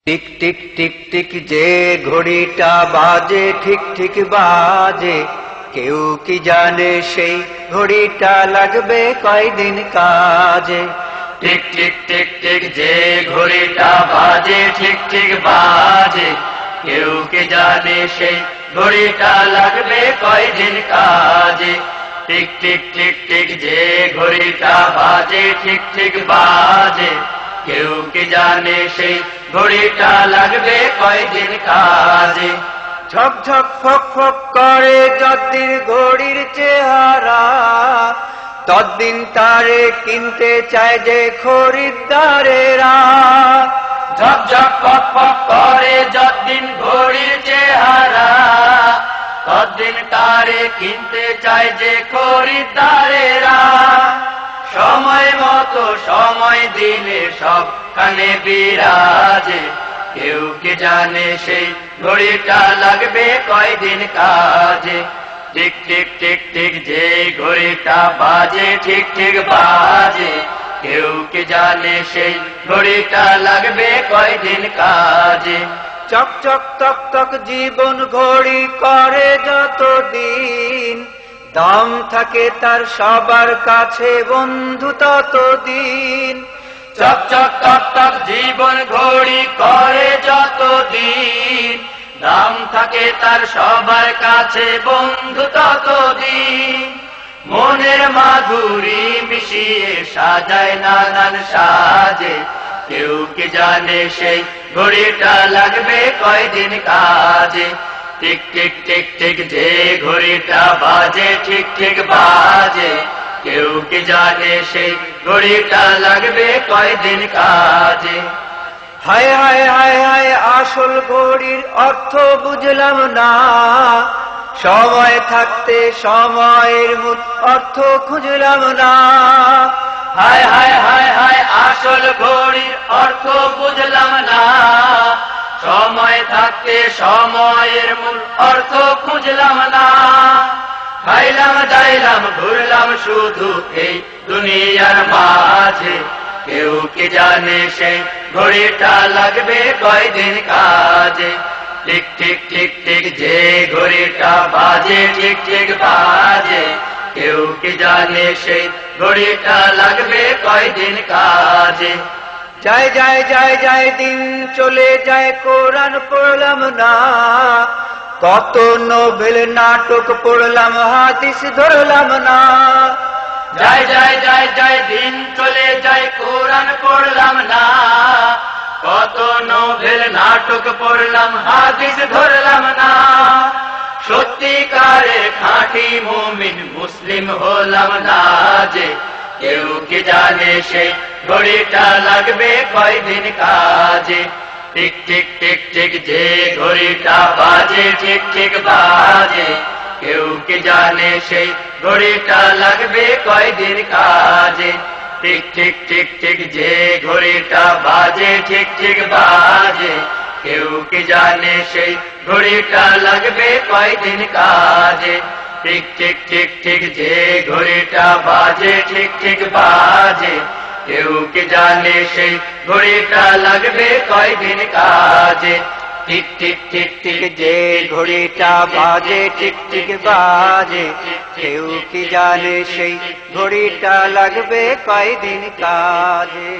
Tick tick tick tick যে ঘড়িটা বাজে ঠিক ঠিক বাজে, কেউ কি জানে সেই ঘড়িটা লাগবে কয়দিন কাজে। টিক টিক টিক টিক যে ঘড়িটা বাজে ঠিক ঠিক বাজে, কেউ কি জানে সেই ঘড়িটা লাগবে কয়দিন কাজে। টিক টিক টিক টিক যে ঘড়িটা বাজে ঠিক ঠিক বাজে, কেউ কি জানে সেই ঘড়িটা লাগবে কয়দিন কাজে। ঝক ঝক ফক ফক করে যতদিন ঘড়ির চেহারা, ততদিন তারে কিনতে চায় যে খরিদ্দারেরা। ঝক ঝক ফক ফক করে যতদিন ঘড়ির চেহারা, ততদিন তারে কিনতে চায় যে খরিদ্দারেরা। সময় মতো সময় দিলে সবখানে বিরাজে, কেউ কি জানে সেই ঘড়িটা লাগবে কয়দিন কাজে। টিক টিক টিক টিক যে ঘড়িটা বাজে ঠিক ঠিক বাজে, কেউ কি জানে সেই ঘড়িটা লাগবে কয়দিন কাজে। চক চক তক তক জীবন ঘড়ি করে যতদিন, দাম থাকে তার সবার কাছে বন্ধু ততদিন। চক চক টক টক জীবন ঘড়ি করে যতদিন, দাম থাকে তার সবার কাছে বন্ধু ততদিন। মনের মাধুরী মিশিয়ে সাজায় নানান সাজে, কেউ কি জানে সেই ঘড়িটা লাগবে কয়দিন কাজে। টিক টিক টিক টিক যে ঘড়িটা বাজে ঠিক ঠিক বাজে, কেউ কি জানে সেই ঘড়িটা লাগবে কয়দিন কাজে। হায় হায় হায় হায় আসল ঘড়ির অর্থ বুঝলাম না, সময় থাকতে সময়ের মূল অর্থ খুঁজলাম না। হায় হায় হায় হায় আসল ঘড়ির অর্থ বুঝলাম না, সময় থাকতে সময়ের মূল অর্থ খুঁজলাম না। খাইলাম যাইলাম ঘুরলাম শুধু এই দুনিয়ার মাঝে, কেউ কি জানে সেই ঘড়িটা লাগবে কয়দিন কাজে। টিক টিক টিক টিক যে ঘড়িটা বাজে ঠিক ঠিক বাজে, কেউ কি জানে সেই ঘড়িটা লাগবে কয়দিন কাজে। যায় যায় যায় যায় দিন চলে যায় কোরআন পড়লাম না, কত নোবেল নাটক পড়লাম হাদিস ধরলাম না। যায় যায় যায় যায় দিন চলে যায় কোরআন পড়লাম না, কত নোবেল নাটক পড়লাম হাদিস ধরলাম না। সত্যিকারের খাঁটি মুমিন মুসলিম হলাম না যে, কেউ কি জানে সেই ঘড়িটা লাগবে কয়দিন কাজে। টিক টিক টিক টিক যে ঘড়িটা বাজে ঠিক ঠিক বাজে, কেউ কি জানে সেই ঘড়িটা লাগবে কয়দিন কাজে। টিক টিক টিক টিক যে ঘড়িটা বাজে ঠিক ঠিক বাজে, কেউ কি জানে সেই ঘড়িটা লাগবে কয়দিন কাজে। টিক টিক টিক টিক যে ঘড়িটা বাজে ঠিক ঠিক বাজে, কেউ কি জানে সেই ঘড়িটা লাগবে কয়দিন কাজে। টিক টিক টিক টিক যে ঘড়িটা বাজে ঠিক ঠিক বাজে, কেউ কি জানে সেই ঘড়িটা লাগবে কয়দিন কাজে।